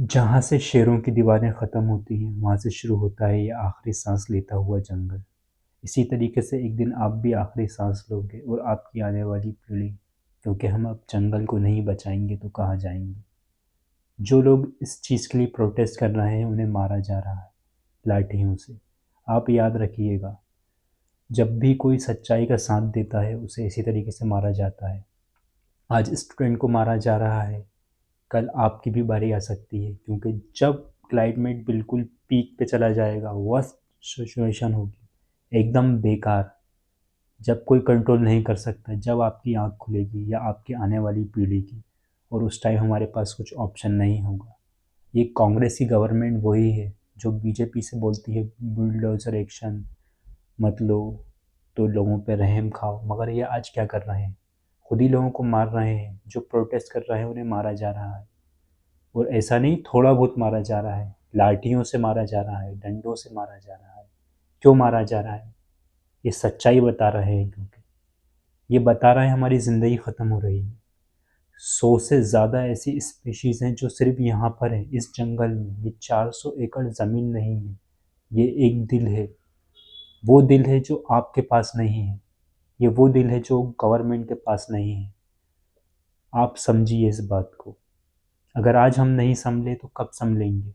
जहाँ से शेरों की दीवारें ख़त्म होती हैं, वहाँ से शुरू होता है ये आखिरी सांस लेता हुआ जंगल। इसी तरीके से एक दिन आप भी आखिरी सांस लोगे और आपकी आने वाली पीढ़ी, क्योंकि हम अब जंगल को नहीं बचाएंगे तो कहाँ जाएंगे। जो लोग इस चीज़ के लिए प्रोटेस्ट कर रहे हैं उन्हें मारा जा रहा है लाठियों से। आप याद रखिएगा, जब भी कोई सच्चाई का साथ देता है उसे इसी तरीके से मारा जाता है। आज स्टूडेंट को मारा जा रहा है, कल आपकी भी बारी आ सकती है, क्योंकि जब क्लाइमेट बिल्कुल पीक पे चला जाएगा, वर्स्ट सिचुएशन होगी, एकदम बेकार, जब कोई कंट्रोल नहीं कर सकता, जब आपकी आँख खुलेगी या आपकी आने वाली पीढ़ी की, और उस टाइम हमारे पास कुछ ऑप्शन नहीं होगा। ये कांग्रेस की गवर्नमेंट वही है जो बीजेपी से बोलती है बुलडोजर एक्शन मत लो, तो लोगों पे रहम खाओ, मगर ये आज क्या कर रहे हैं, खुद ही लोगों को मार रहे हैं। जो प्रोटेस्ट कर रहे हैं उन्हें मारा जा रहा है, और ऐसा नहीं थोड़ा बहुत मारा जा रहा है, लाठियों से मारा जा रहा है, डंडों से मारा जा रहा है। क्यों मारा जा रहा है? ये सच्चाई बता रहे हैं, क्योंकि ये बता रहा है हमारी ज़िंदगी ख़त्म हो रही है। 100 से ज़्यादा ऐसी स्पीशीज़ हैं जो सिर्फ यहाँ पर हैं, इस जंगल में। ये 400 एकड़ ज़मीन नहीं है, ये एक दिल है। वो दिल है जो आपके पास नहीं है, ये वो दिल है जो गवर्नमेंट के पास नहीं है। आप समझिए इस बात को। अगर आज हम नहीं संभले तो कब संभलेंगे?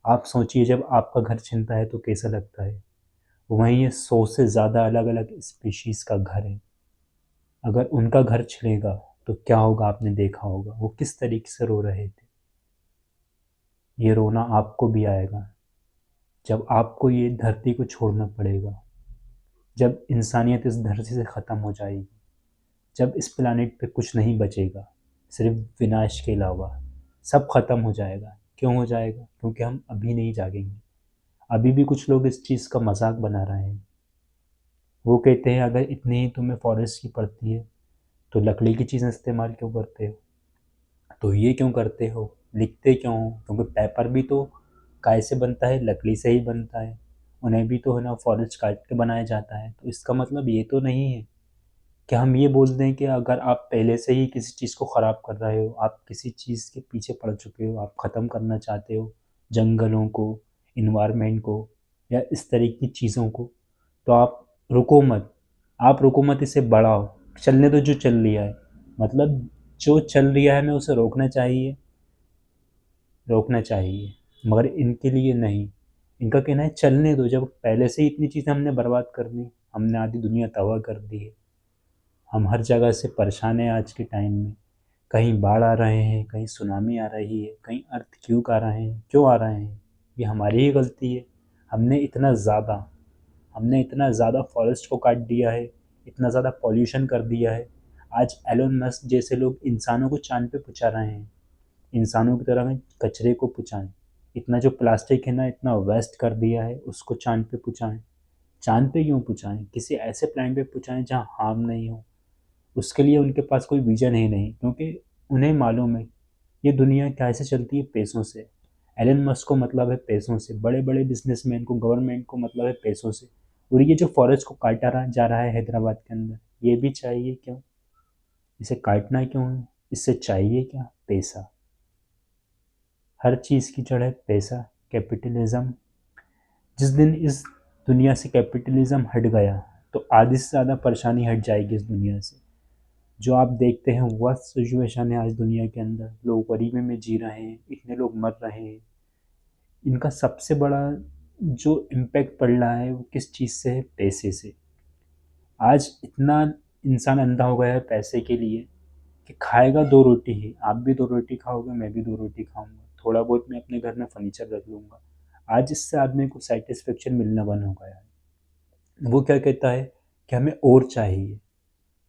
आप सोचिए, जब आपका घर छिनता है तो कैसा लगता है? वहीं ये 100 से ज़्यादा अलग अलग स्पीशीज़ का घर है। अगर उनका घर छिनेगा तो क्या होगा, आपने देखा होगा वो किस तरीके से रो रहे थे। ये रोना आपको भी आएगा जब आपको ये धरती को छोड़ना पड़ेगा, जब इंसानियत इस धरती से ख़त्म हो जाएगी, जब इस प्लानिट पे कुछ नहीं बचेगा सिर्फ विनाश के अलावा। सब ख़त्म हो जाएगा। क्यों हो जाएगा? क्योंकि हम अभी नहीं जागेंगे। अभी भी कुछ लोग इस चीज़ का मजाक बना रहे हैं। वो कहते हैं अगर इतनी ही तुम्हें फॉरेस्ट की पड़ती है तो लकड़ी की चीज़ें इस्तेमाल क्यों करते हो, तो ये क्यों करते हो, लिखते क्यों हो? क्योंकि पेपर भी तो काय से बनता है, लकड़ी से ही बनता है। उन्हें भी तो है ना फॉरेस्ट काट के बनाया जाता है। तो इसका मतलब ये तो नहीं है कि हम ये बोल दें कि अगर आप पहले से ही किसी चीज़ को ख़राब कर रहे हो, आप किसी चीज़ के पीछे पड़ चुके हो, आप ख़त्म करना चाहते हो जंगलों को, इन्वायरमेंट को, या इस तरह की चीज़ों को, तो आप रुको मत। आप रुको मत, इसे बढ़ाओ। चलने दो जो चल लिया है। मतलब जो चल रिया है हमें उसे रोकना चाहिए, रोकना चाहिए, मगर इनके लिए नहीं। इनका कहना है चलने दो, जब पहले से ही इतनी चीज़ें हमने बर्बाद कर दी, हमने आधी दुनिया तबाह कर दी है। हम हर जगह से परेशान हैं आज के टाइम में। कहीं बाढ़ आ रहे हैं, कहीं सुनामी आ रही है, कहीं अर्थक्वेक आ रहे हैं। क्यों आ रहे हैं? ये हमारी ही गलती है। हमने इतना ज़्यादा हमने इतना ज़्यादा फॉरेस्ट को काट दिया है, इतना ज़्यादा पॉल्यूशन कर दिया है। आज एलोन मस्क जैसे लोग इंसानों को चाँद पे पहुँचा रहे हैं, इंसानों की तरह में कचरे को पहुँचाएँ। इतना जो प्लास्टिक है ना, इतना वेस्ट कर दिया है, उसको चाँद पे पहुँचाएँ। चाँद पे क्यों पहुँचाएँ? किसी ऐसे प्लैनेट पे पहुँचाएँ जहाँ हार्म नहीं हो। उसके लिए उनके पास कोई विज़न ही नहीं, क्योंकि उन्हें मालूम है ये दुनिया कैसे चलती है, पैसों से। एलन मस्क को मतलब है पैसों से, बड़े-बड़े बिज़नेसमैन को, गवर्नमेंट को मतलब है पैसों से। और ये जो फॉरेस्ट को काटा रहा जा रहा है हैदराबाद के अंदर, ये भी चाहिए क्यों? इसे काटना क्यों है? इससे चाहिए क्या? पैसा। हर चीज़ की जड़ है पैसा, कैपिटलिज़्म। जिस दिन इस दुनिया से कैपिटलिज़्म हट गया, तो आधी से ज़्यादा परेशानी हट जाएगी इस दुनिया से। जो आप देखते हैं वर्स्ट सिचुएशन है आज दुनिया के अंदर, लोग गरीबी में जी रहे हैं, इतने लोग मर रहे हैं। इनका सबसे बड़ा जो इम्पैक्ट पड़ रहा है वो किस चीज़ से है? पैसे से। आज इतना इंसान अंधा हो गया है पैसे के लिए कि खाएगा दो रोटी ही। आप भी दो रोटी खाओगे, मैं भी दो रोटी खाऊंगा, थोड़ा बहुत मैं अपने घर में फर्नीचर रख लूँगा। आज इससे आदमी को सेटिस्फेक्शन मिलना बंद हो गया है। वो क्या कहता है कि हमें और चाहिए।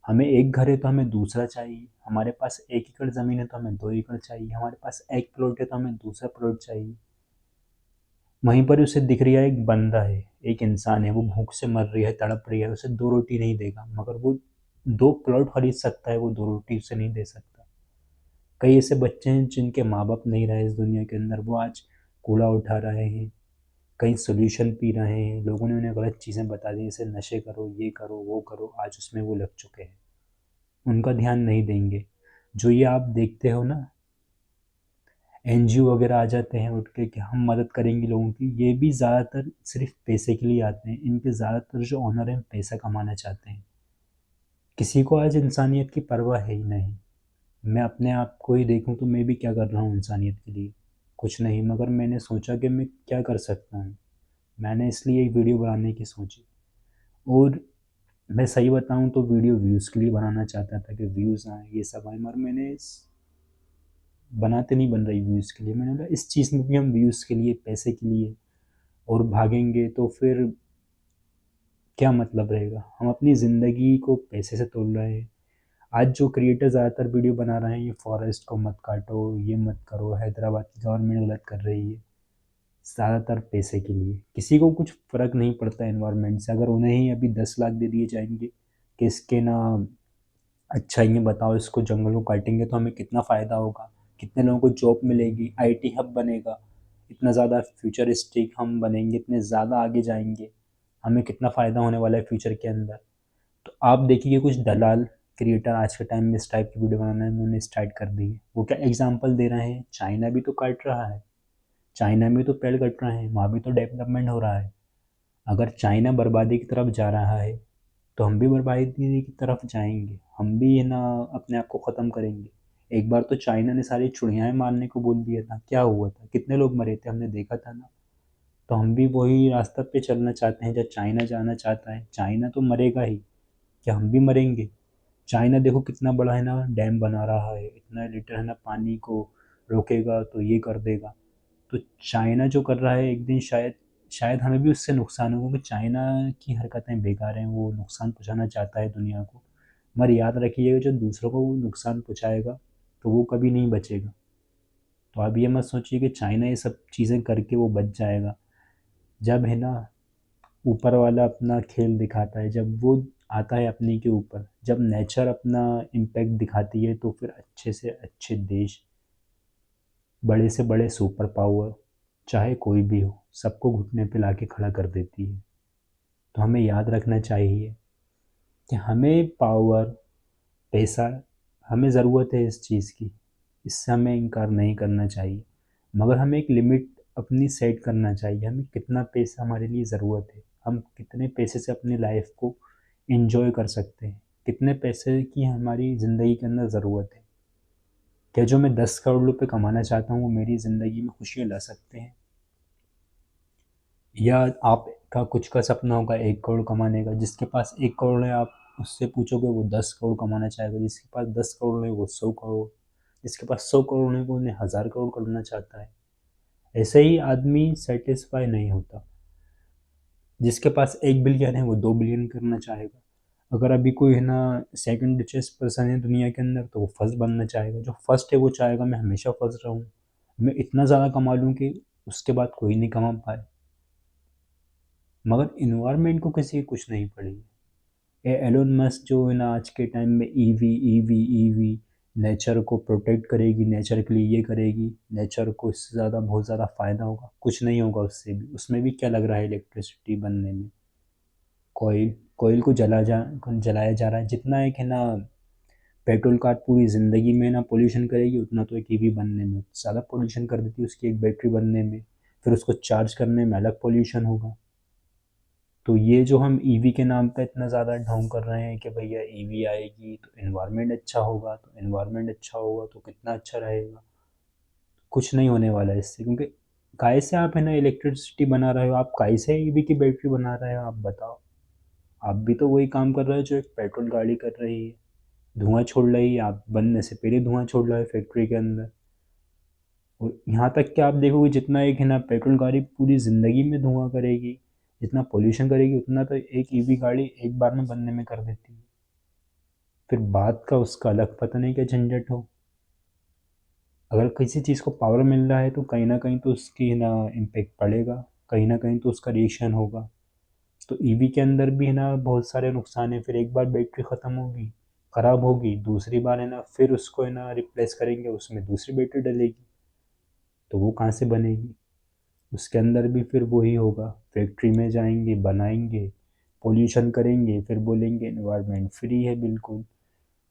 हमें एक घर है तो हमें दूसरा चाहिए, हमारे पास 1 एकड़ ज़मीन है तो हमें 2 एकड़ चाहिए, हमारे पास एक प्लॉट है तो हमें दूसरा प्लॉट चाहिए। वहीं पर उसे दिख रहा है एक बंदा है, एक इंसान है, वो भूख से मर रही है, तड़प रही है, उसे दो रोटी नहीं देगा, मगर वो दो प्लॉट खरीद सकता है, वो दो रोटी उसे नहीं दे सकता। कई ऐसे बच्चे हैं जिनके माँ बाप नहीं रहे इस दुनिया के अंदर, वो आज कूड़ा उठा रहे हैं, कहीं सोल्यूशन पी रहे हैं, लोगों ने उन्हें गलत चीज़ें बता दी, जैसे नशे करो, ये करो, वो करो, आज उसमें वो लग चुके हैं। उनका ध्यान नहीं देंगे। जो ये आप देखते हो ना, एनजीओ वगैरह आ जाते हैं उठ के कि हम मदद करेंगे लोगों की, ये भी ज़्यादातर सिर्फ पैसे के लिए आते हैं। इनके ज़्यादातर जो ओनर हैं पैसा कमाना चाहते हैं, किसी को आज इंसानियत की परवाह है ही नहीं। मैं अपने आप को ही देखूं तो मैं भी क्या कर रहा हूँ इंसानियत के लिए, कुछ नहीं। मगर मैंने सोचा कि मैं क्या कर सकता हूँ, मैंने इसलिए एक वीडियो बनाने की सोची। और मैं सही बताऊँ तो वीडियो व्यूज़ के लिए बनाना चाहता था कि व्यूज़ आए, ये सब आए, मगर मैंने बनाते नहीं बन रही व्यूज़ के लिए। मैंने बोला इस चीज़ में भी हम व्यूज़ के लिए, पैसे के लिए और भागेंगे तो फिर क्या मतलब रहेगा। हम अपनी ज़िंदगी को पैसे से तोल रहे हैं। आज जो क्रिएटर ज़्यादातर वीडियो बना रहे हैं, ये फॉरेस्ट को मत काटो, ये मत करो, हैदराबाद की गवर्नमेंट गलत कर रही है, ज़्यादातर पैसे के लिए। किसी को कुछ फ़र्क नहीं पड़ता एनवायरनमेंट से। अगर उन्हें ही अभी 10 लाख दे दिए जाएंगे कि इसके ना, अच्छा ये बताओ, इसको जंगलों काटेंगे तो हमें कितना फ़ायदा होगा, कितने लोगों को जॉब मिलेगी, आईटी हब बनेगा, इतना ज़्यादा फ्यूचरिस्टिक हम बनेंगे, इतने ज़्यादा आगे जाएंगे, हमें कितना फ़ायदा होने वाला है फ्यूचर के अंदर। तो आप देखिए कुछ दलाल क्रिएटर आज के टाइम में इस टाइप की वीडियो बनाना उन्होंने स्टार्ट कर दी है। वो क्या एग्जाम्पल दे रहे हैं, चाइना भी तो काट रहा है, चाइना में तो पेड़ कट रहे हैं, वहाँ भी तो डेवलपमेंट हो रहा है। अगर चाइना बर्बादी की तरफ जा रहा है तो हम भी बर्बादी की तरफ जाएंगे, हम भी है ना अपने आप को ख़त्म करेंगे। एक बार तो चाइना ने सारी चिड़ियाएं मारने को बोल दिया था, क्या हुआ था, कितने लोग मरे थे, हमने देखा था ना। तो हम भी वही रास्ता पे चलना चाहते हैं जब चाइना जाना चाहता है। चाइना तो मरेगा ही, क्या हम भी मरेंगे। चाइना देखो कितना बड़ा है ना डैम बना रहा है, इतना लीटर है ना पानी को रोकेगा तो ये कर देगा। तो चाइना जो कर रहा है एक दिन शायद, शायद हमें भी उससे नुकसान होगा, क्योंकि चाइना की हरकतें बेकार हैं, वो नुकसान पहुंचाना चाहता है दुनिया को। मगर याद रखिएगा जो दूसरों को वो नुकसान पहुंचाएगा तो वो कभी नहीं बचेगा। तो आप ये मत सोचिए कि चाइना ये सब चीज़ें करके वो बच जाएगा। जब है ना ऊपर वाला अपना खेल दिखाता है, जब वो आता है अपने के ऊपर, जब नेचर अपना इम्पैक्ट दिखाती है, तो फिर अच्छे से अच्छे देश, बड़े से बड़े सुपर पावर, चाहे कोई भी हो, सबको घुटने पे लाके खड़ा कर देती है। तो हमें याद रखना चाहिए कि हमें पावर, पैसा, हमें ज़रूरत है इस चीज़ की, इससे हमें इनकार नहीं करना चाहिए। मगर हमें एक लिमिट अपनी सेट करना चाहिए, हमें कितना पैसा हमारे लिए ज़रूरत है, हम कितने पैसे से अपनी लाइफ को एंजॉय कर सकते हैं, कितने पैसे की हमारी ज़िंदगी के अंदर ज़रूरत है। क्या जो मैं 10 करोड़ रुपये कमाना चाहता हूँ वो मेरी ज़िंदगी में खुशियाँ ला सकते हैं, या आपका कुछ का सपना होगा 1 करोड़ कमाने का, जिसके पास 1 करोड़ है आप उससे पूछोगे वो 10 करोड़ कमाना चाहेगा, जिसके पास 10 करोड़ है वो 100 करोड़, जिसके पास 100 करोड़ है वो उन्हें 1000 करोड़ करना चाहता है। ऐसे ही आदमी सेटिस्फाई नहीं होता। जिसके पास 1 बिलियन है वो 2 बिलियन करना चाहेगा। अगर अभी कोई है ना सेकंड रिचेस्ट पर्सन है दुनिया के अंदर तो वो फर्स्ट बनना चाहेगा। जो फर्स्ट है वो चाहेगा मैं हमेशा फर्स्ट रहूँ, मैं इतना ज़्यादा कमा लूँ कि उसके बाद कोई नहीं कमा पाए। मगर इन्वायरमेंट को किसी की कुछ नहीं पड़ी। ये एलोन मस्क जो है ना आज के टाइम में ईवी ईवी ईवी, नेचर को प्रोटेक्ट करेगी, नेचर के लिए ये करेगी, नेचर को इससे ज़्यादा बहुत ज़्यादा फ़ायदा होगा, कुछ नहीं होगा उससे भी। उसमें भी क्या लग रहा है इलेक्ट्रिसिटी बनने में, कोयल, कोयल को जलाया जा रहा है। जितना एक है ना पेट्रोल कार पूरी ज़िंदगी में ना पोल्यूशन करेगी, उतना तो एक ईवी बनने में ज़्यादा पोल्यूशन कर देती है उसकी एक बैटरी बनने में। फिर उसको चार्ज करने में अलग पोल्यूशन होगा। तो ये जो हम ईवी के नाम पे इतना ज़्यादा ढोंग कर रहे हैं कि भैया ईवी आएगी तो एनवायरनमेंट अच्छा होगा, तो एनवायरनमेंट अच्छा होगा तो कितना अच्छा रहेगा, कुछ नहीं होने वाला है इससे। क्योंकि काहे से आप है ना इलेक्ट्रिसिटी बना रहे हो, आप काहे से ईवी की बैटरी बना रहे हो, आप बताओ। आप भी तो वही काम कर रहे हो जो एक पेट्रोल गाड़ी कर रही है, धुआं छोड़ रही है, आप बनने से पहले धुआं छोड़ रहे हो फैक्ट्री के अंदर। और यहाँ तक कि आप देखोगे जितना एक है ना पेट्रोल गाड़ी पूरी ज़िंदगी में धुआं करेगी, जितना पोल्यूशन करेगी, उतना तो एक ईवी गाड़ी एक बार में बनने में कर देती है। फिर बाद का उसका अलग पता नहीं क्या झंझट हो। अगर किसी चीज़ को पावर मिल रहा है तो कहीं ना कहीं तो उसकी ना इम्पेक्ट पड़ेगा, कहीं ना कहीं तो उसका रिएक्शन होगा। तो ईवी के अंदर भी है ना बहुत सारे नुकसान है। फिर एक बार बैटरी ख़त्म होगी, ख़राब होगी, दूसरी बार है ना फिर उसको है ना रिप्लेस करेंगे, उसमें दूसरी बैटरी डलेगी, तो वो कहाँ से बनेगी। उसके अंदर भी फिर वही होगा, फैक्ट्री में जाएंगे, बनाएंगे, पोल्यूशन करेंगे, फिर बोलेंगे इन्वायरमेंट फ्री है, बिल्कुल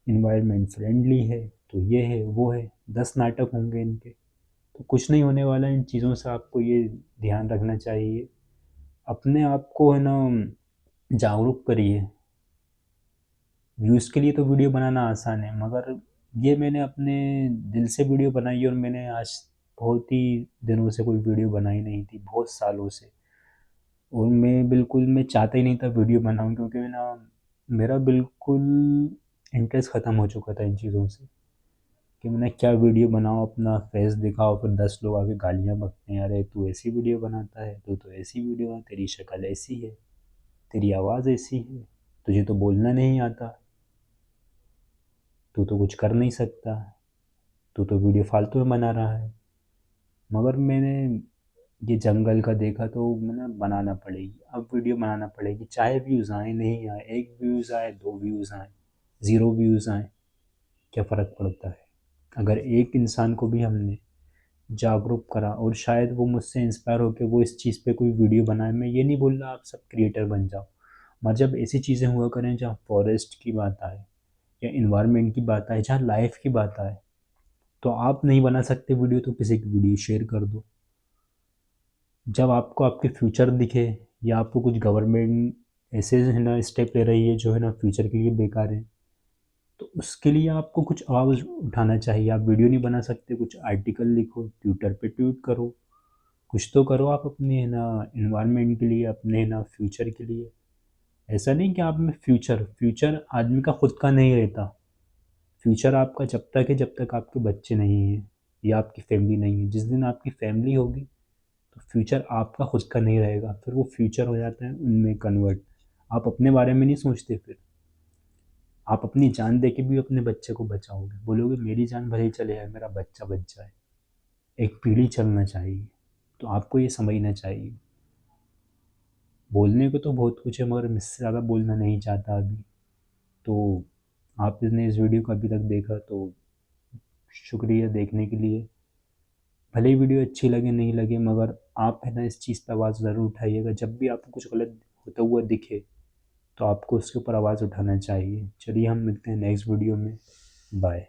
इन्वायरमेंट फ्रेंडली है, तो ये है वो है, 10 नाटक होंगे इनके। तो कुछ नहीं होने वाला इन चीज़ों से, आपको ये ध्यान रखना चाहिए। अपने आप को है ना जागरूक करिए। व्यूज़ के लिए तो वीडियो बनाना आसान है, मगर ये मैंने अपने दिल से वीडियो बनाई है और मैंने आज बहुत ही दिनों से कोई वीडियो बनाई नहीं थी, बहुत सालों से। और मैं चाहता ही नहीं था वीडियो बनाऊँ, क्योंकि मैं ना मेरा बिल्कुल इंटरेस्ट ख़त्म हो चुका था इन चीज़ों से, कि मैंने क्या वीडियो बनाऊँ, अपना फेस दिखाओ, फिर 10 लोग आके गालियाँ बकते हैं, अरे तू ऐसी वीडियो बनाता है, तू तो ऐसी वीडियो है, तेरी शक्ल ऐसी है, तेरी आवाज़ ऐसी है, तुझे तो बोलना नहीं आता, तू तो कुछ कर नहीं सकता, तू तो वीडियो फालतू में बना रहा है। मगर मैंने ये जंगल का देखा तो मैंने बनाना पड़ेगी, अब वीडियो बनाना पड़ेगी, चाहे व्यूज़ आए नहीं आए, 1 व्यूज़ आए, 2 व्यूज़ आए, 0 व्यूज़ आए, क्या फ़र्क पड़ता है। अगर एक इंसान को भी हमने जागरूक करा और शायद वो मुझसे इंस्पायर होकर वो इस चीज़ पे कोई वीडियो बनाए, मैं ये नहीं बोल रहा आप सब क्रिएटर बन जाओ, मगर जब ऐसी चीज़ें हुआ करें जहाँ फॉरेस्ट की बात आए या इन्वायरमेंट की बात आए, जहाँ लाइफ की बात आए, तो आप नहीं बना सकते वीडियो तो किसी की वीडियो शेयर कर दो। जब आपको आपके फ्यूचर दिखे या आपको कुछ गवर्नमेंट ऐसे है ना स्टेप ले रही है जो है ना फ्यूचर के लिए बेकार है, तो उसके लिए आपको कुछ आवाज़ उठाना चाहिए। आप वीडियो नहीं बना सकते, कुछ आर्टिकल लिखो, ट्विटर पे ट्वीट करो, कुछ तो करो आप अपने है ना इन्वायरमेंट के लिए, अपने है ना फ्यूचर के लिए। ऐसा नहीं कि आप में फ्यूचर फ्यूचर आदमी का खुद का नहीं रहता। फ्यूचर आपका जब तक है जब तक आपके बच्चे नहीं हैं या आपकी फैमिली नहीं है। जिस दिन आपकी फैमिली होगी तो फ्यूचर आपका खुद का नहीं रहेगा, फिर वो फ्यूचर हो जाता है उनमें कन्वर्ट। आप अपने बारे में नहीं सोचते, फिर आप अपनी जान दे के भी अपने बच्चे को बचाओगे, बोलोगे मेरी जान भले ही चले जाए, मेरा बच्चा बच जाए। एक पीढ़ी चलना चाहिए, तो आपको ये समझना चाहिए। बोलने को तो बहुत कुछ है, मगर मैं इससे ज़्यादा बोलना नहीं चाहता अभी। तो आपने इस वीडियो को अभी तक देखा तो शुक्रिया देखने के लिए। भले ही वीडियो अच्छी लगे नहीं लगे, मगर आप है ना इस चीज़ पे आवाज़ ज़रूर उठाइएगा। जब भी आपको कुछ गलत होता हुआ दिखे तो आपको उसके ऊपर आवाज़ उठाना चाहिए। चलिए हम मिलते हैं नेक्स्ट वीडियो में। बाय।